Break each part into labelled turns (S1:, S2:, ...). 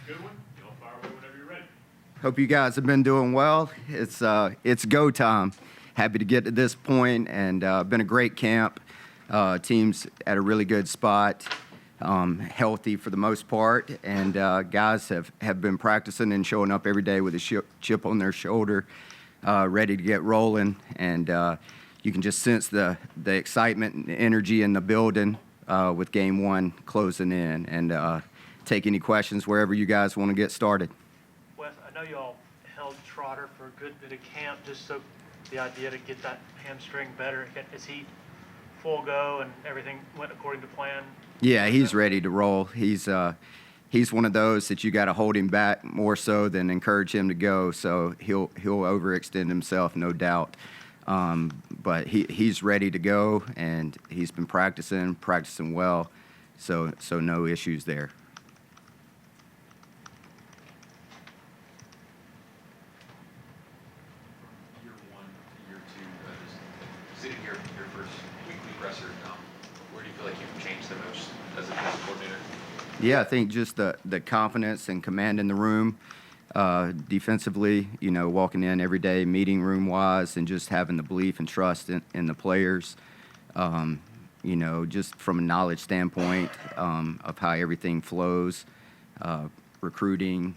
S1: Goodwin. Y'all fire away whenever you're ready.
S2: Hope you guys have been doing well. It's go time. Happy to get to this point, and been a great camp. Team's at a really good spot, healthy for the most part, and guys have been practicing and showing up every day with a chip on their shoulder, ready to get rolling. And you can just sense the excitement and the energy in the building with Game 1 closing in. And take any questions wherever you guys want to get started.
S3: Wes, I know y'all held Trotter for a good bit of camp, just so the idea to get that hamstring better. Is he full go and everything went according to plan?
S2: Yeah, he's ready to roll. He's one of those that you got to hold him back more so than encourage him to go. So he'll overextend himself, no doubt. But he's ready to go, and he's been practicing well. So no issues there.
S4: Sitting here, your first weekly presser, where do you feel like you've changed the most as a defensive coordinator?
S2: Yeah, I think just the confidence and command in the room, defensively, walking in every day, meeting room-wise, and just having the belief and trust in the players, just from a knowledge standpoint of how everything flows, recruiting,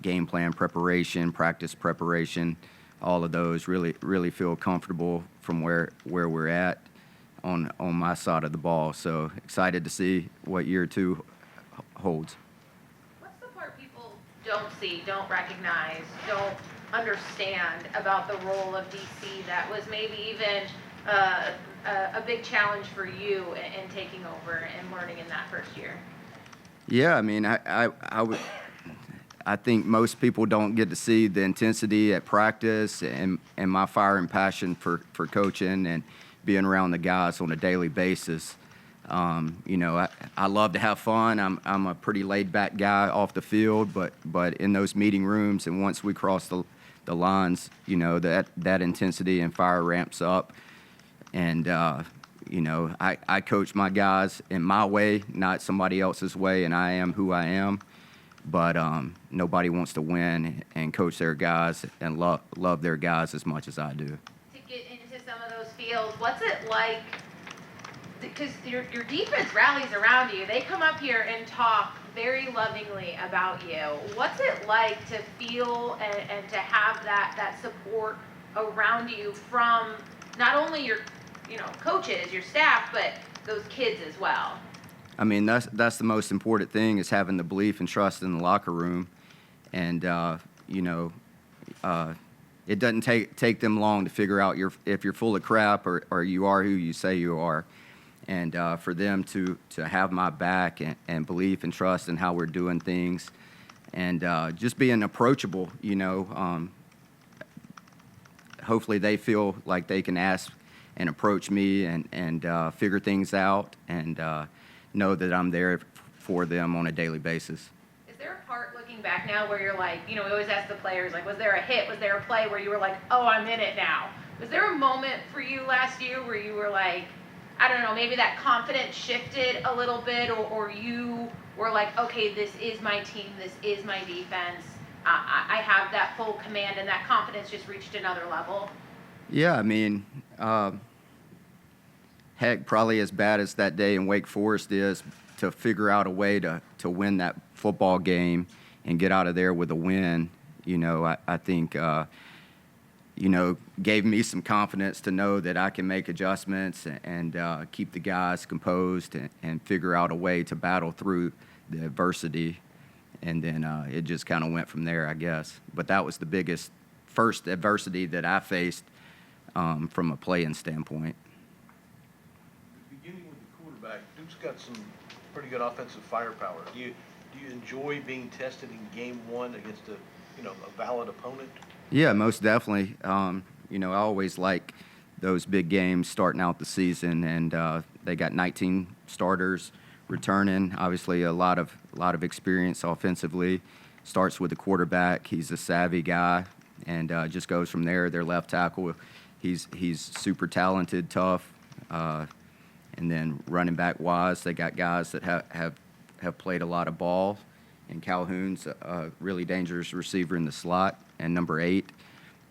S2: game plan preparation, practice preparation, all of those really feel comfortable from where we're at on my side of the ball. So excited to see what year 2 holds.
S5: What's the part people don't see, don't recognize, don't understand about the role of DC that was maybe even a big challenge for you in taking over and learning in that first year?
S2: Yeah, I mean, I think most people don't get to see the intensity at practice and my fire and passion for coaching and being around the guys on a daily basis. I love to have fun. I'm a pretty laid-back guy off the field, but in those meeting rooms and once we cross the lines, that intensity and fire ramps up. And, I coach my guys in my way, not somebody else's way, and I am who I am. But nobody wants to win and coach their guys and love their guys as much as I do.
S5: To get into some of those fields, what's it like? Because your defense rallies around you. They come up here and talk very lovingly about you. What's it like to feel and to have that support around you from not only your coaches, your staff, but those kids as well?
S2: I mean, that's the most important thing, is having the belief and trust in the locker room. And, it doesn't take them long to figure out if you're full of crap or you are who you say you are. And for them to have my back and belief and trust in how we're doing things, and just being approachable, hopefully they feel like they can ask and approach me and figure things out, and know that I'm there for them on a daily basis.
S5: Is there a part looking back now where you're like, we always ask the players, like, was there a hit, was there a play where you were like, oh, I'm in it now? Was there a moment for you last year where you were like, I don't know, maybe that confidence shifted a little bit, or you were like, okay, this is my team, this is my defense, I have that full command, and that confidence just reached another level?
S2: Yeah, I mean, heck, probably as bad as that day in Wake Forest is, to figure out a way to win that football game and get out of there with a win, I think, gave me some confidence to know that I can make adjustments and keep the guys composed and figure out a way to battle through the adversity. And then it just kind of went from there, I guess. But that was the first adversity that I faced from a playing standpoint.
S6: Beginning with the quarterback, Duke's got some pretty good offensive firepower. Do you enjoy being tested in game 1 against a valid opponent?
S2: Yeah, most definitely. I always like those big games starting out the season, and they got 19 starters returning. Obviously, a lot of experience offensively. Starts with the quarterback. He's a savvy guy, and just goes from there. Their left tackle, he's super talented, tough. And then running back wise, they got guys that have played a lot of ball, and Calhoun's a really dangerous receiver in the slot, and number 8.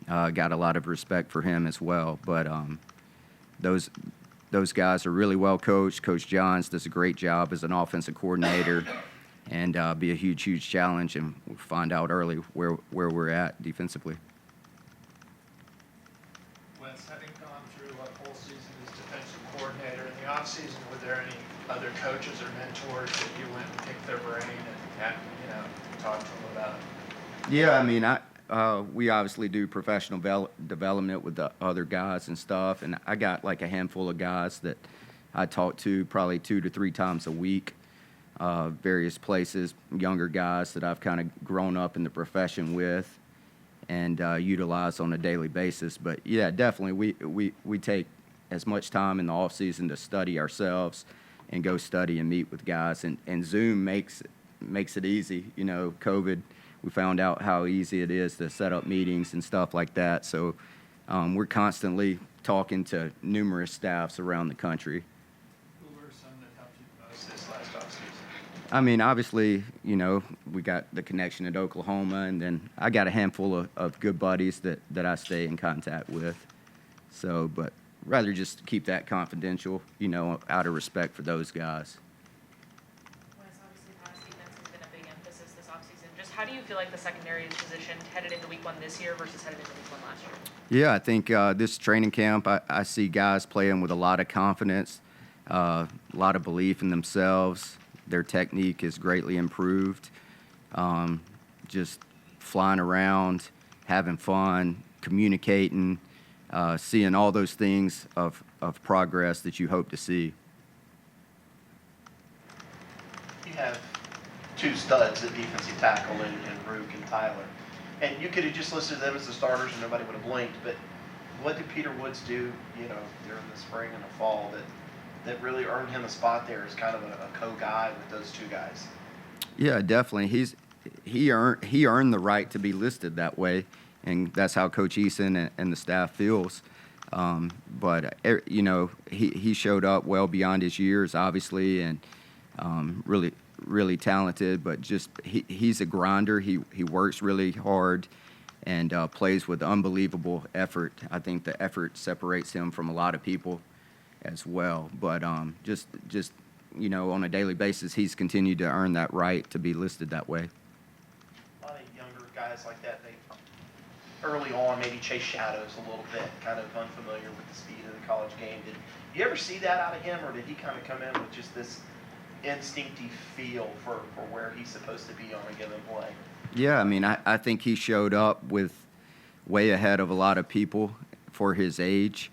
S2: Got a lot of respect for him as well. But those guys are really well coached. Coach Johns does a great job as an offensive coordinator, and be a huge challenge, and we'll find out early where we're at defensively.
S7: Wes, having gone through a whole season as defensive coordinator, in the offseason, were there any other coaches or mentors that you went and picked their brain and talked to them about?
S2: Yeah, I mean, we obviously do professional development with the other guys and stuff, and I got like a handful of guys that I talk to probably 2 to 3 times a week, various places, younger guys that I've kind of grown up in the profession with and utilize on a daily basis. But yeah, definitely we take as much time in the off season to study ourselves and go study and meet with guys, and Zoom makes it easy. You know, COVID, we found out how easy it is to set up meetings and stuff like that. So we're constantly talking to numerous staffs around the country.
S7: Who were some that helped you the most this last offseason?
S2: I mean, obviously, you know, we got the connection at Oklahoma, and then I got a handful of good buddies that I stay in contact with. So, but rather just keep that confidential, you know, out of respect for those guys.
S8: Wes, obviously pass defense has been a big emphasis this offseason. Just how do you feel like the secondary is positioned headed into week 1 this year versus headed into week 1 last year?
S2: Yeah, I think this training camp, I see guys playing with a lot of confidence, a lot of belief in themselves. Their technique is greatly improved. Just flying around, having fun, communicating, seeing all those things of progress that you hope to see.
S9: You have 2 studs at defensive tackle in Rook and Tyler. And you could have just listed them as the starters and nobody would have blinked. But what did Peter Woods do, you know, during the spring and the fall that really earned him a spot there as kind of a co-guy with those 2 guys?
S2: Yeah, definitely. He earned the right to be listed that way, and that's how Coach Eason and the staff feels. But you know, he showed up well beyond his years, obviously, and really talented. But just he's a grinder. He works really hard and plays with unbelievable effort. I think the effort separates him from a lot of people as well. But just you know, on a daily basis, he's continued to earn that right to be listed that way.
S9: A lot of younger guys like that, they early on maybe chase shadows a little bit, kind of unfamiliar with the speed of the college game. Did you ever see that out of him, or did he kind of come in with just this instinctive feel for where he's supposed to be on a given play?
S2: Yeah, I mean, I think he showed up with way ahead of a lot of people for his age.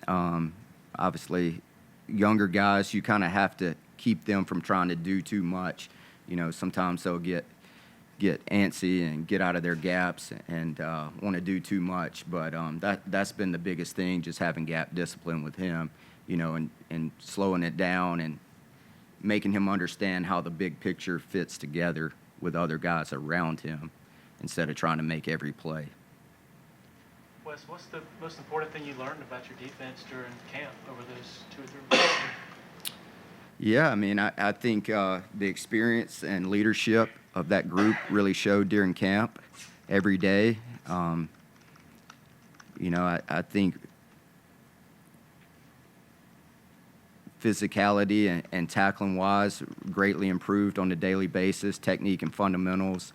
S2: Obviously, younger guys, you kind of have to keep them from trying to do too much. You know, sometimes they'll get antsy and get out of their gaps and want to do too much. But that's been the biggest thing, just having gap discipline with him, you know, and slowing it down and making him understand how the big picture fits together with other guys around him instead of trying to make every play.
S3: Wes, what's the most important thing you learned about your defense during camp over those 2 or 3 weeks?
S2: Yeah, I mean, I think the experience and leadership of that group really showed during camp every day. You know, I think physicality and tackling-wise greatly improved on a daily basis, technique and fundamentals.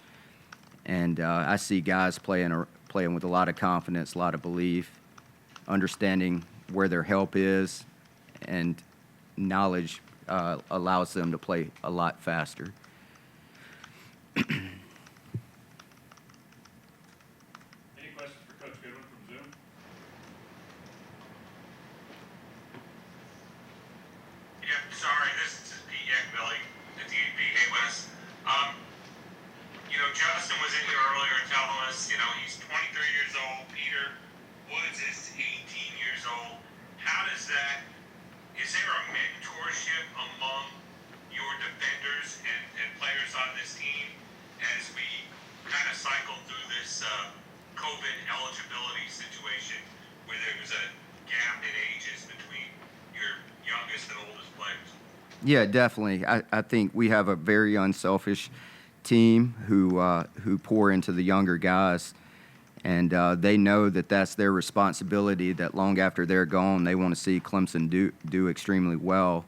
S2: And I see guys playing with a lot of confidence, a lot of belief, understanding where their help is, and knowledge allows them to play a lot faster.
S1: Any questions for Coach Goodwin from Zoom?
S10: Yeah, sorry, this is Pete Yankbilly at DAP. Hey, Wes. You know, Justin was in here earlier telling us, you know, he's 23 years old. Peter Woods is 18 years old. How does that, is there a mentorship among your defenders and players on this team as we kind of cycle through this COVID eligibility situation where there was a gap in ages between your youngest and oldest players?
S2: Yeah, definitely. I think we have a very unselfish team who pour into the younger guys, and they know that that's their responsibility. That long after they're gone, they want to see Clemson do extremely well,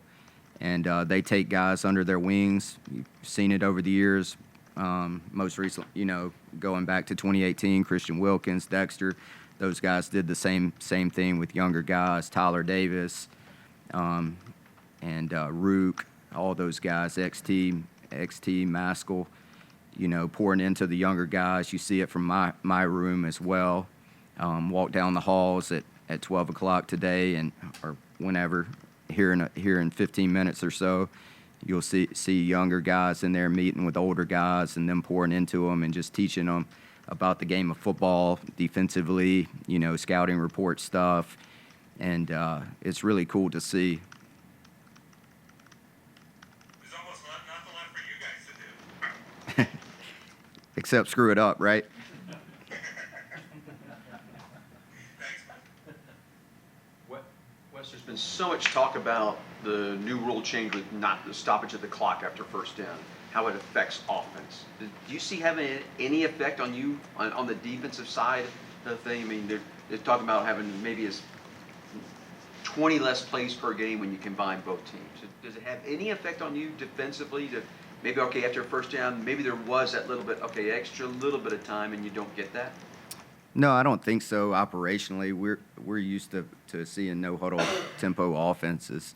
S2: and they take guys under their wings. You've seen it over the years. Most recently, going back to 2018, Christian Wilkins, Dexter, those guys did the same thing with younger guys. Tyler Davis, and Rook, all those guys, XT, Maskell, pouring into the younger guys. You see it from my room as well. Walk down the halls at 12 o'clock today or whenever, here in 15 minutes or so. You'll see younger guys in there meeting with older guys and them pouring into them and just teaching them about the game of football defensively, scouting report stuff. And it's really cool to see.
S10: There's almost nothing left for you guys to do.
S2: Except screw it up, right?
S11: Wes, there's been so much talk about the new rule change with not the stoppage of the clock after first down, how it affects offense. Do you see having any effect on you on the defensive side of the thing? I mean, they're talking about having maybe as 20 less plays per game when you combine both teams. Does it have any effect on you defensively to maybe, okay, after a first down, maybe there was that little bit, okay, extra little bit of time and you don't get that?
S2: No, I don't think so. Operationally, we're used to seeing no huddle tempo offenses,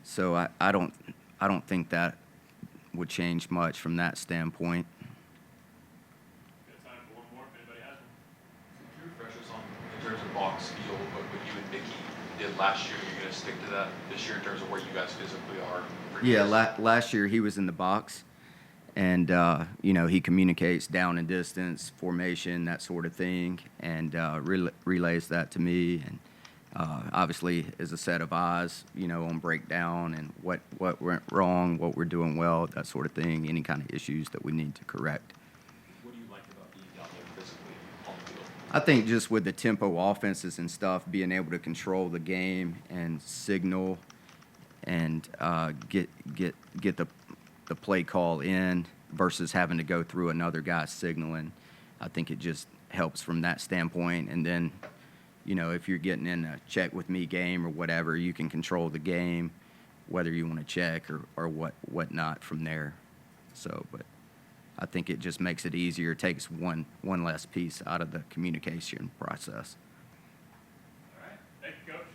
S2: so I don't think that would change much from that standpoint.
S1: Got time for one more if anybody has one.
S4: Could you refresh us on, in terms of box feel, what you and Mickey did last year? You're going to stick to that this year in terms of where you guys physically are?
S2: Yeah, last year he was in the box, and he communicates down and distance, formation, that sort of thing, and relays that to me, and obviously is a set of eyes, on breakdown and what went wrong, what we're doing well, that sort of thing, any kind of issues that we need to correct.
S4: What do you like about being out there physically on the field?
S2: I think just with the tempo offenses and stuff, being able to control the game and signal and get the play call in versus having to go through another guy signaling, I think it just helps from that standpoint. And then, if you're getting in a check with me game or whatever, you can control the game, whether you want to check or whatnot from there. So, but I think it just makes it easier, takes one less piece out of the communication process.